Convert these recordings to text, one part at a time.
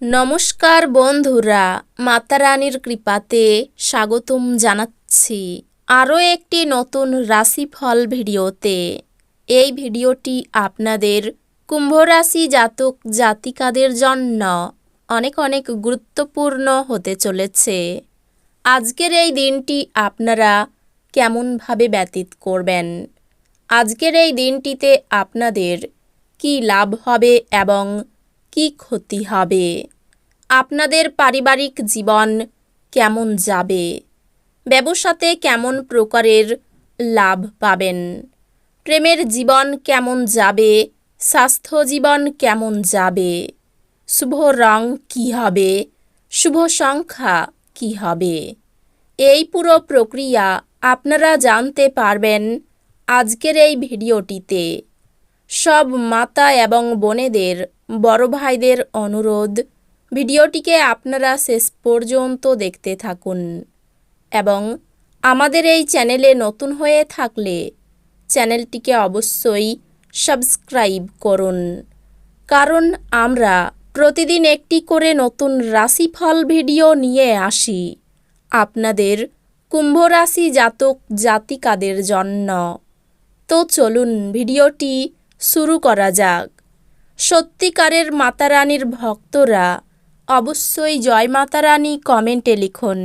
নমস্কার বন্ধুরা, মাতা রানীর কৃপাতে স্বাগতম জানাচ্ছি আরও একটি নতুন রাশিফল ভিডিওতে। এই ভিডিওটি আপনাদের কুম্ভ রাশি জাতক জাতিকাদের জন্য অনেক অনেক গুরুত্বপূর্ণ হতে চলেছে। আজকের এই দিনটি আপনারা কেমনভাবে ব্যতীত করবেন, আজকের এই দিনটিতে আপনাদের কি লাভ হবে এবং কি ক্ষতি হবে, আপনাদের পারিবারিক জীবন কেমন যাবে, ব্যবসাতে কেমন প্রকারের লাভ পাবেন, প্রেমের জীবন কেমন যাবে, স্বাস্থ্য জীবন কেমন যাবে, শুভ রং কী হবে, শুভ সংখ্যা কী হবে, এই পুরো প্রক্রিয়া আপনারা জানতে পারবেন আজকের এই ভিডিওটিতে। সব মাতা এবং বোনেদের, বড় ভাইদের অনুরোধ, ভিডিওটিকে আপনারা শেষ পর্যন্ত দেখতে থাকুন এবং আমাদের এই চ্যানেলে নতুন হয়ে থাকলে চ্যানেলটিকে অবশ্যই সাবস্ক্রাইব করুন, কারণ আমরা প্রতিদিন একটি করে নতুন রাশিফল ভিডিও নিয়ে আসি আপনাদের কুম্ভ রাশি জাতক জাতিকাদের জন্য। তো চলুন ভিডিওটি শুরু করা যাক। সত্যিকারের মাতা রানীর ভক্তরা অবশ্যই জয় মাতা রানী কমেন্টে লিখুন।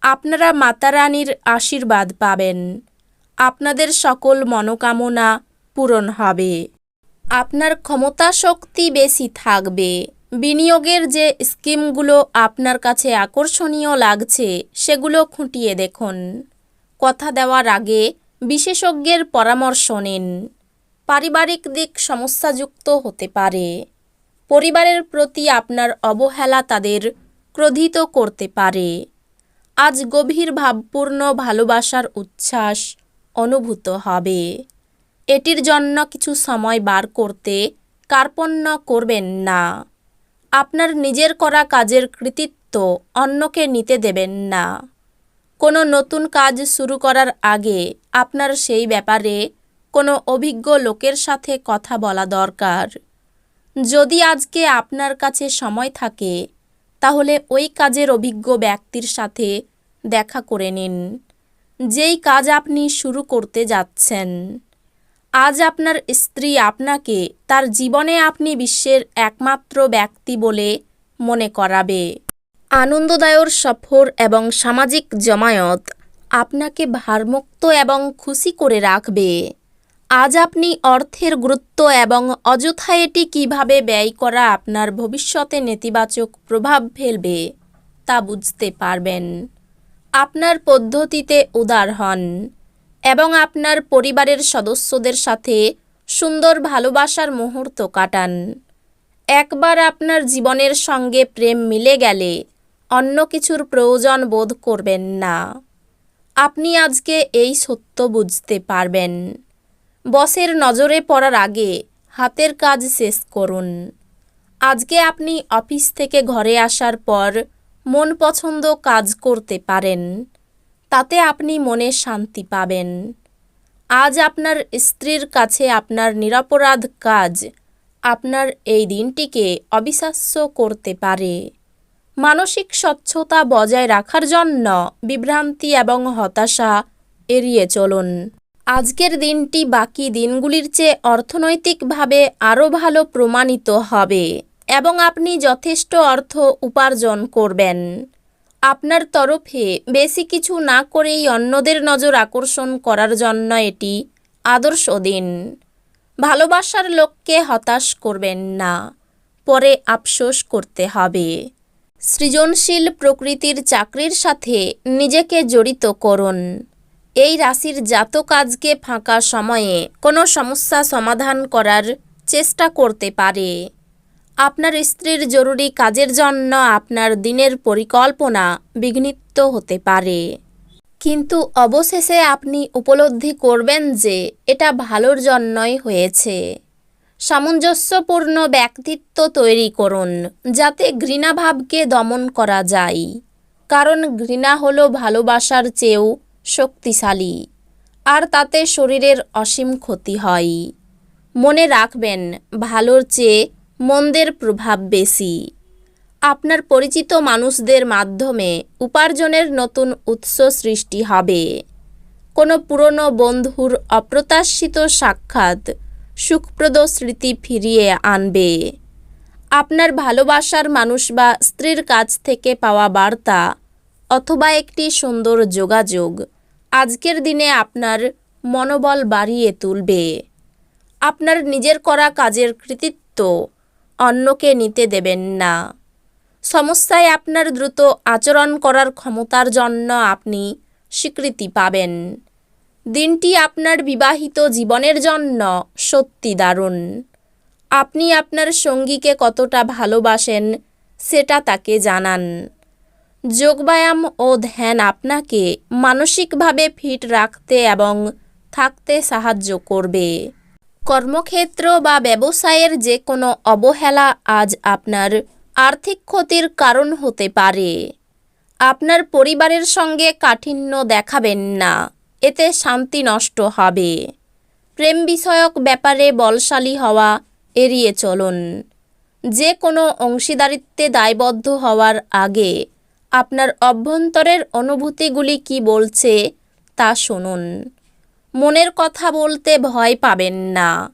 আপনারা মাতা রানীর আশীর্বাদ পাবেন, আপনাদের সকল মনোকামনা পূরণ হবে, আপনার ক্ষমতা শক্তি বেশি থাকবে। বিনিয়োগের যে স্কিমগুলো আপনার কাছে আকর্ষণীয় লাগছে সেগুলো খুঁটিয়ে দেখুন। কথা দেওয়ার আগে বিশেষজ্ঞের পরামর্শ নিন। পারিবারিক দিক সমস্যাযুক্ত হতে পারে, পরিবারের প্রতি আপনার অবহেলা তাদের ক্রোধিত করতে পারে। আজ গভীর ভাবপূর্ণ ভালোবাসার উচ্ছ্বাস অনুভূত হবে। এটির জন্য কিছু সময় বার করতে কার্পণ্য করবেন না। আপনার নিজের করা কাজের কৃতিত্ব অন্যকে নিতে দেবেন না। কোনো নতুন কাজ শুরু করার আগে আপনার সেই ব্যাপারে কোনো অভিজ্ঞ লোকের সাথে কথা বলা দরকার। যদি আজকে আপনার কাছে সময় থাকে তাহলে ওই কাজের অভিজ্ঞ ব্যক্তির সাথে দেখা করে নিন, যেই কাজ আপনি শুরু করতে যাচ্ছেন। আজ আপনার স্ত্রী আপনাকে তার জীবনে আপনি বিশ্বের একমাত্র ব্যক্তি বলে মনে করাবে। আনন্দদায়ক সফর এবং সামাজিক জমায়েত আপনাকে ভারমুক্ত এবং খুশি করে রাখবে। আজ আপনি অর্থের গুরুত্ব এবং অযথা এটি কীভাবে ব্যয় করা আপনার ভবিষ্যতে নেতিবাচক প্রভাব ফেলবে তা বুঝতে পারবেন। আপনার পদ্ধতিতে উদার হন এবং আপনার পরিবারের সদস্যদের সাথে সুন্দর ভালোবাসার মুহূর্ত কাটান। একবার আপনার জীবনের সঙ্গে প্রেম মিলে গেলে অন্য কিছুর প্রয়োজন বোধ করবেন না। আপনি আজকে এই সত্য বুঝতে পারবেন। বসের নজরে পড়ার আগে হাতের কাজ শেষ করুন। আজকে আপনি অফিস থেকে ঘরে আসার পর মন পছন্দ কাজ করতে পারেন, তাতে আপনি মনে শান্তি পাবেন। আজ আপনার স্ত্রীর কাছে আপনার নিরপরাধ কাজ আপনার এই দিনটিকে অবিশ্বাস্য করতে পারে। মানসিক স্বচ্ছতা বজায় রাখার জন্য বিভ্রান্তি এবং হতাশা এড়িয়ে চলুন। আজকের দিনটি বাকি দিনগুলির চেয়ে অর্থনৈতিকভাবে আরও ভালো প্রমাণিত হবে এবং আপনি যথেষ্ট অর্থ উপার্জন করবেন। আপনার তরফে বেশি কিছু না করেই অন্যদের নজর আকর্ষণ করার জন্য এটি আদর্শ দিন। ভালোবাসার লোককে হতাশ করবেন না, পরে আফসোস করতে হবে। সৃজনশীল প্রকৃতির চাকরির সাথে নিজেকে জড়িত করুন। এই রাশির জাতক আজকে ফাঁকা সময়ে কোনো সমস্যা সমাধান করার চেষ্টা করতে পারে। আপনার স্ত্রীর জরুরি কাজের জন্য আপনার দিনের পরিকল্পনা বিঘ্নিত হতে পারে, কিন্তু অবশেষে আপনি উপলব্ধি করবেন যে এটা ভালোর জন্যই হয়েছে। সামঞ্জস্যপূর্ণ ব্যক্তিত্ব তৈরি করুন যাতে ঘৃণাভাবকে দমন করা যায়, কারণ ঘৃণা হলো ভালোবাসার চেয়েও শক্তিশালী, আর তাতে শরীরের অসীম ক্ষতি হয়। মনে রাখবেন, ভালোর চেয়ে মন্দের প্রভাব বেশি। আপনার পরিচিত মানুষদের মাধ্যমে উপার্জনের নতুন উৎস সৃষ্টি হবে। কোনো পুরনো বন্ধুর অপ্রত্যাশিত সাক্ষাৎ সুখপ্রদ স্মৃতি ফিরিয়ে আনবে। আপনার ভালোবাসার মানুষ বা স্ত্রীর কাছ থেকে পাওয়া বার্তা অথবা একটি সুন্দর যোগাযোগ আজকের দিনে আপনার মনোবল বাড়িয়ে তুলবে। আপনার নিজের করা কাজের কৃতিত্ব অন্যকে নিতে দেবেন না। সমস্যায় আপনার দ্রুত আচরণ করার ক্ষমতার জন্য আপনি স্বীকৃতি পাবেন। দিনটি আপনার বিবাহিত জীবনের জন্য সত্যি দারুণ। আপনি আপনার সঙ্গীকে কতটা ভালোবাসেন সেটা তাকে জানান। যোগব্যায়াম ও ধ্যান আপনাকে মানসিকভাবে ফিট রাখতে এবং থাকতে সাহায্য করবে। কর্মক্ষেত্র বা ব্যবসায়ের যে কোনো অবহেলা আজ আপনার আর্থিক ক্ষতির কারণ হতে পারে। আপনার পরিবারের সঙ্গে কাঠিন্য দেখাবেন না, এতে শান্তি নষ্ট হবে। প্রেম বিষয়ক ব্যাপারে বলশালী হওয়া এড়িয়ে চলুন। যে কোনো অংশীদারিত্বে দায়বদ্ধ হওয়ার আগে আপনার অভ্যন্তরের অনুভূতিগুলি কি বলছে তা শুনুন। মনের কথা বলতে ভয় পাবেন না।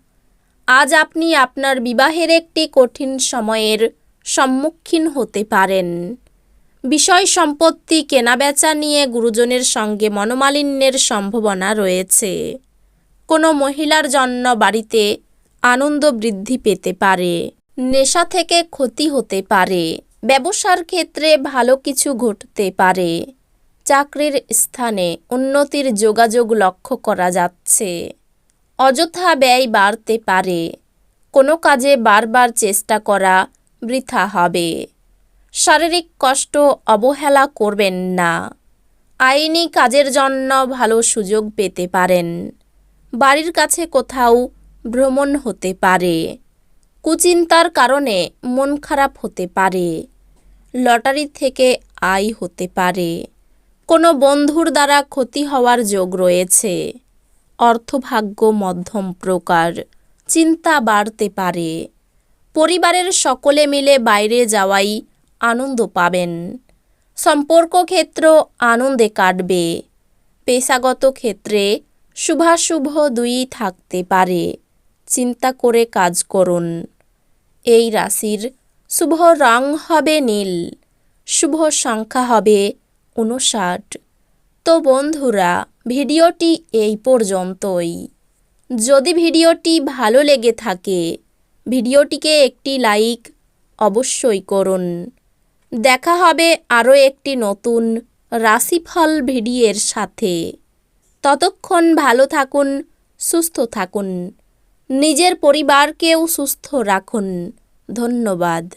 আজ আপনি আপনার বিবাহের একটি কঠিন সময়ের সম্মুখীন হতে পারেন। বিষয় সম্পত্তি কেনাবেচা নিয়ে গুরুজনের সঙ্গে মনোমালিন্যের সম্ভাবনা রয়েছে। কোনো মহিলার জন্য বাড়িতে আনন্দ বৃদ্ধি পেতে পারে। নেশা থেকে ক্ষতি হতে পারে। ব্যবসার ক্ষেত্রে ভালো কিছু ঘটতে পারে। চাকরির স্থানে উন্নতির যোগাযোগ লক্ষ্য করা যাচ্ছে। অযথা ব্যয় বাড়তে পারে। কোনো কাজে বারবার চেষ্টা করা বৃথা হবে। শারীরিক কষ্ট অবহেলা করবেন না। আইনি কাজের জন্য ভালো সুযোগ পেতে পারেন। বাড়ির কাছে কোথাও ভ্রমণ হতে পারে। কুচিন্তার কারণে মন খারাপ হতে পারে। লটারি থেকে আয় হতে পারে। কোনো বন্ধুর দ্বারা ক্ষতি হওয়ার যোগ রয়েছে। অর্থভাগ্য মধ্যম প্রকার। চিন্তা বাড়তে পারে। পরিবারের সকলে মিলে বাইরে যাওয়াই আনন্দ পাবেন। সম্পর্ক ক্ষেত্র আনন্দে কাটবে। পেশাগত ক্ষেত্রে শুভাশুভ দুই-ই থাকতে পারে। চিন্তা করে কাজ করুন। এই রাশির শুভ রং হবে নীল। শুভ সংখ্যা হবে 59। তো বন্ধুরা, ভিডিওটি এই পর্যন্তই। যদি ভিডিওটি ভালো লেগে থাকে ভিডিওটিকে একটি লাইক অবশ্যই করুন। দেখা হবে আরও একটি নতুন রাশিফল ভিডিওর সাথে। ততক্ষণ ভালো থাকুন, সুস্থ থাকুন। নিজের পরিবারকেও সুস্থ রাখুন। ধন্যবাদ।